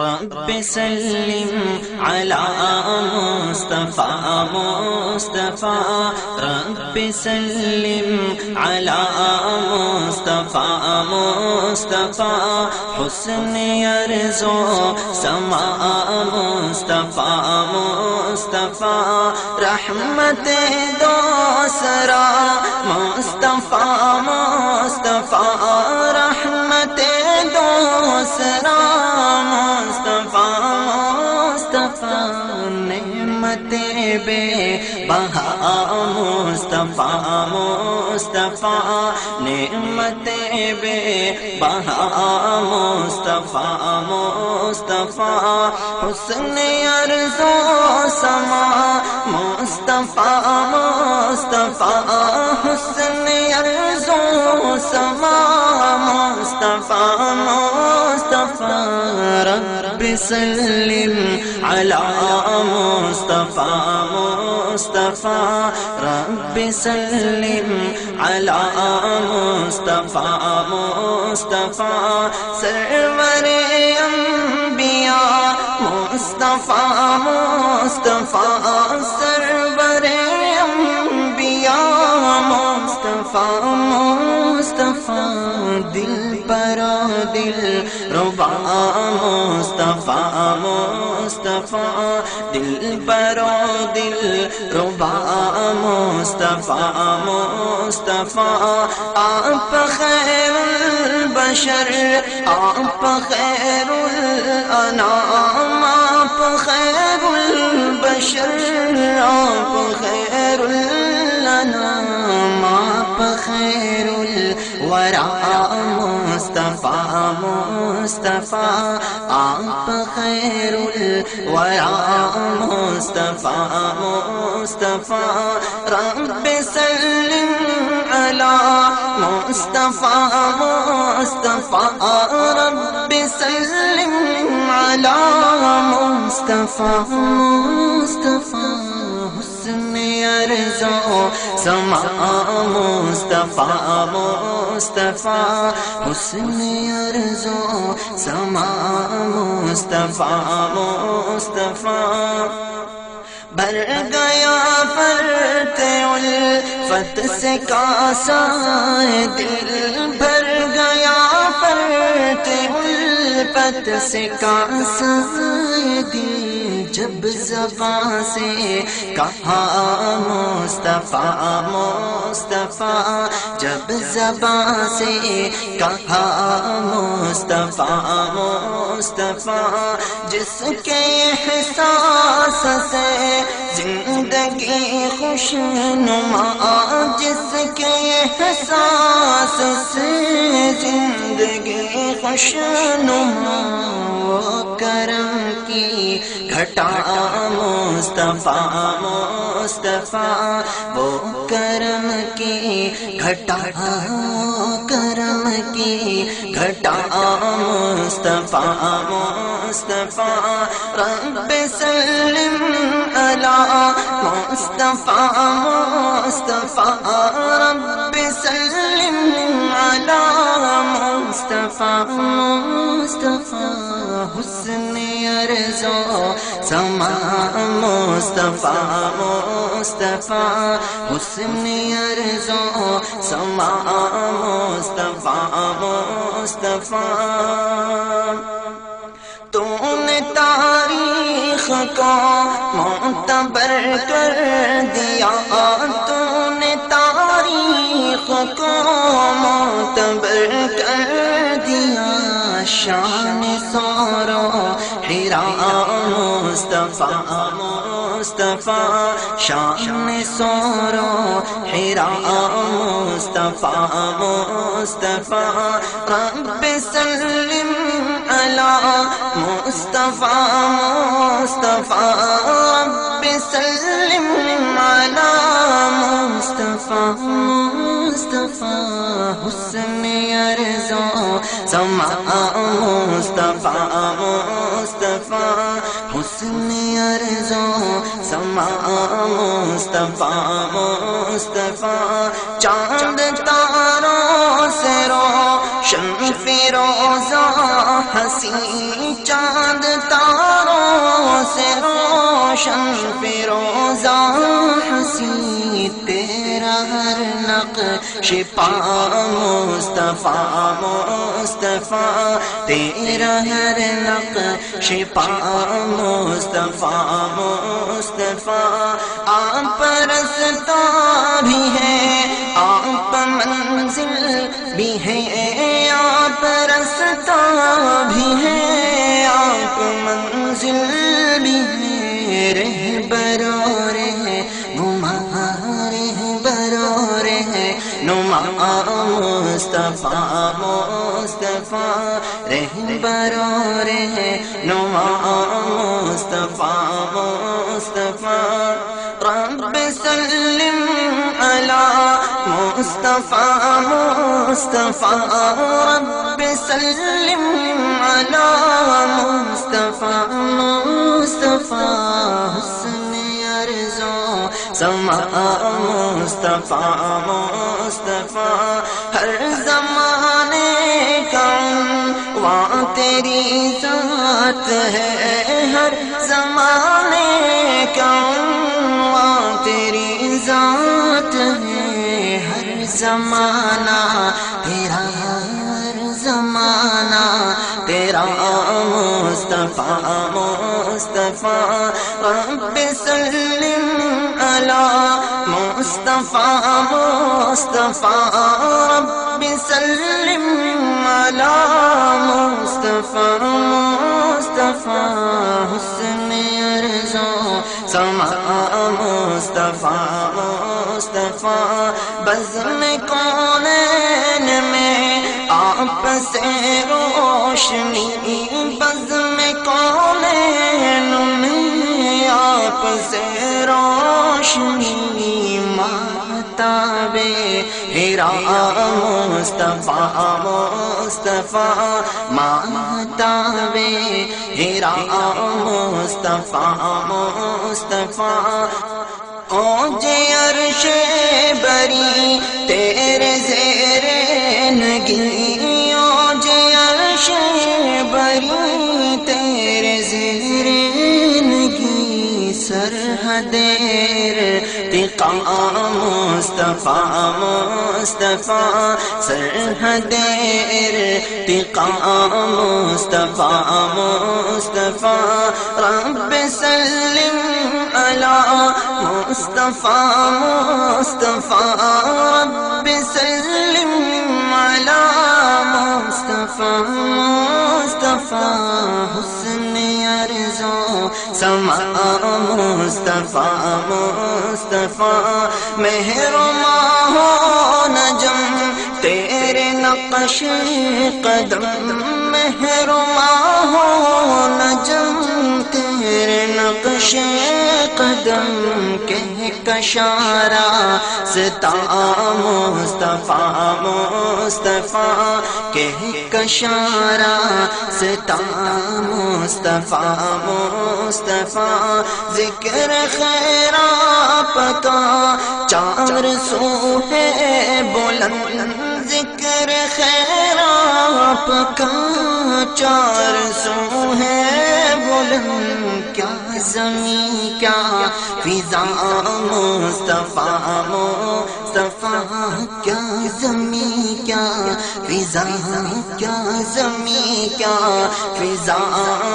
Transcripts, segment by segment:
رب سلم على مصطفى مصطفى رب سلم على مصطفى مصطفى حسن يرزو سماء مصطفى مصطفى رحمت دوسرا مصطفى مصطفى رحمت دوسرا مصطفى مصطفى نعمت بے بہا مصطفى مصطفى نعمت بے بہا مصطفى مصطفى حسن ارزو سما مصطفى مصطفى حسن ارزو سما مصطفى مصطفى رب سلم على مصطفى مصطفى رب سلم على مصطفى مصطفى سرور انبیاء مصطفى مصطفى سرور انبیاء مصطفى مصطفى دل پر دل ربا مصطفى مصطفى دل پر دل ربا مصطفى مصطفى آپ خیر البشر آپ خیر الانام آپ خیر البشر آپ خیر الانام آپ خیر الورا مصطفى مصطفى آپ خیر الورا مصطفى مصطفى رب سلم على مصطفى مصطفى رب سلم على مصطفى مصطفى حسن ارزو سما مصطفى مصطفى حسن ارزو سما مصطفى مصطفى بھر گیا فرت الفت سے کاسا دل بھر گیا فرت الفت سے کاسا دل جب زبان سے کہا مصطفیٰ مصطفیٰ جب زبان سے کہا مصطفیٰ مصطفیٰ جس کے احساس سے زندگی خوشنما جس کے احساس سے زندگی خوشنما وہ کرم کی گھٹا مصطفیٰ مصطفیٰ وہ کرم کی گھٹا کرم کی گھٹا مصطفیٰ مصطفیٰ رب سلم علی مصطفیٰ مصطفیٰ رب سلم علی مصطفیٰ مصطفیٰ حسن ارزو سما مصطفیٰ مصطفیٰ حسن ارزو سما مصطفیٰ مصطفیٰ تو نے تاریخ کو معتبر کر دیا تو نے تاریخ کو معتبر کر دیا شان سارو حرا مصطفیٰ مصطفیٰ شان سارو حرا مصطفیٰ مصطفیٰ رب سلم علی مصطفیٰ مصطفیٰ رب سلم علی مصطفیٰ مصطفیٰ حسن ارزو سما مصطفیٰ مصطفیٰ حسن ارزو سما مصطفیٰ مصطفیٰ چاند تاروں سے روشن فیروزہ حسین چاند روشن فیروزہ حسین تیرا ہر نقش پا مصطفیٰ مصطفیٰ تیرا ہر نقش پا مصطفیٰ مصطفیٰ آپ پرستہ بھی ہے آپ منزل بھی ہے آپ رستہ بھی ہے آپ منزل بھی ہے رہبر و رہنما رہبر و رہنما مصطفیٰ مصطفیٰ رہبر و رہنما مصطفیٰ مصطفیٰ رب سلم علی مصطفیٰ مصطفیٰ رب سلم علی مصطفیٰ مصطفیٰ حسن عرض و سما مصطفیٰ مصطفیٰ ہر زمانے کا عنوان تیری ذات ہے ہر زمانے کا عنوان تیری ذات ہے ہر زمانہ تیرا ہر زمانہ تیرا مصطفیٰ مصطفیٰ رب سلم علی مصطفیٰ مصطفیٰ رب سلم علی مصطفیٰ مصطفیٰ حسن عرض و سما مصطفیٰ مصطفیٰ بزم کونین میں آپ سے روشنی بزم کونین میں آپ سے روشنی مہتاب ہیرا مصطفیٰ مصطفیٰ مہتاب ہیرا مصطفیٰ مصطفیٰ اوج عرش بری تیرے زیر نگی اوج عرش بری تیرے زیر نگی سرحد ارتقا مصطفیٰ مصطفیٰ سرحد ارتقا مصطفیٰ مصطفیٰ رب سلم علی مصطفیٰ مصطفیٰ رب سلم علی مصطفیٰ مصطفیٰ حسن عرض و سما مصطفیٰ مصطفیٰ مہر و ماہ و نجم تیرے نقش قدم مہر و ماہ و نجم تیرے نقش قدم کہہ کشارہ ستا مصطفیٰ مصطفیٰ کہہ کشارہ ستا مصطفیٰ مصطفیٰ ذکر خیر آپ کا چار سو ہے بلند ذکر خیر آپ کا چار سو ہے بلند کیا زمین کیا فضا مصطفیٰ مصطفیٰ کیا زمین کیا فضا کیا زمین کیا فضا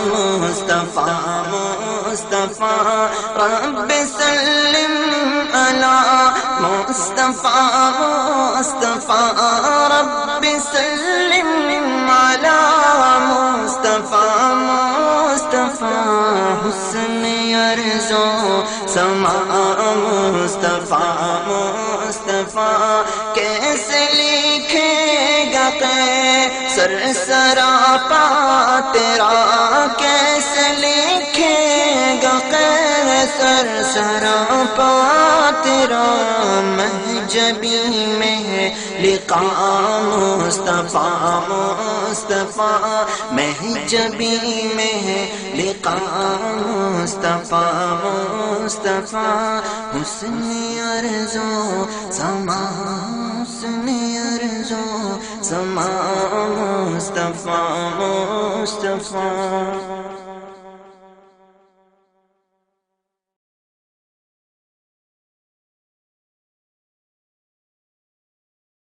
مصطفیٰ مصطفیٰ رب سلم علی مصطفیٰ مصطفیٰ رب سلم علی مصطفیٰ مصطفیٰ حسن عرض و سما مصطفیٰ مصطفیٰ کیسے لکھے گا قیصر سراپا تیرا کیسے لکھے گا قیصر سراپا تیرا محجبی میں ہے لقا مصطفیٰ مصطفیٰ محجبی میں ہے لقا مصطفیٰ مصطفیٰ حسن عرض و سما حسن عرض و سما مصطفیٰ مصطفیٰ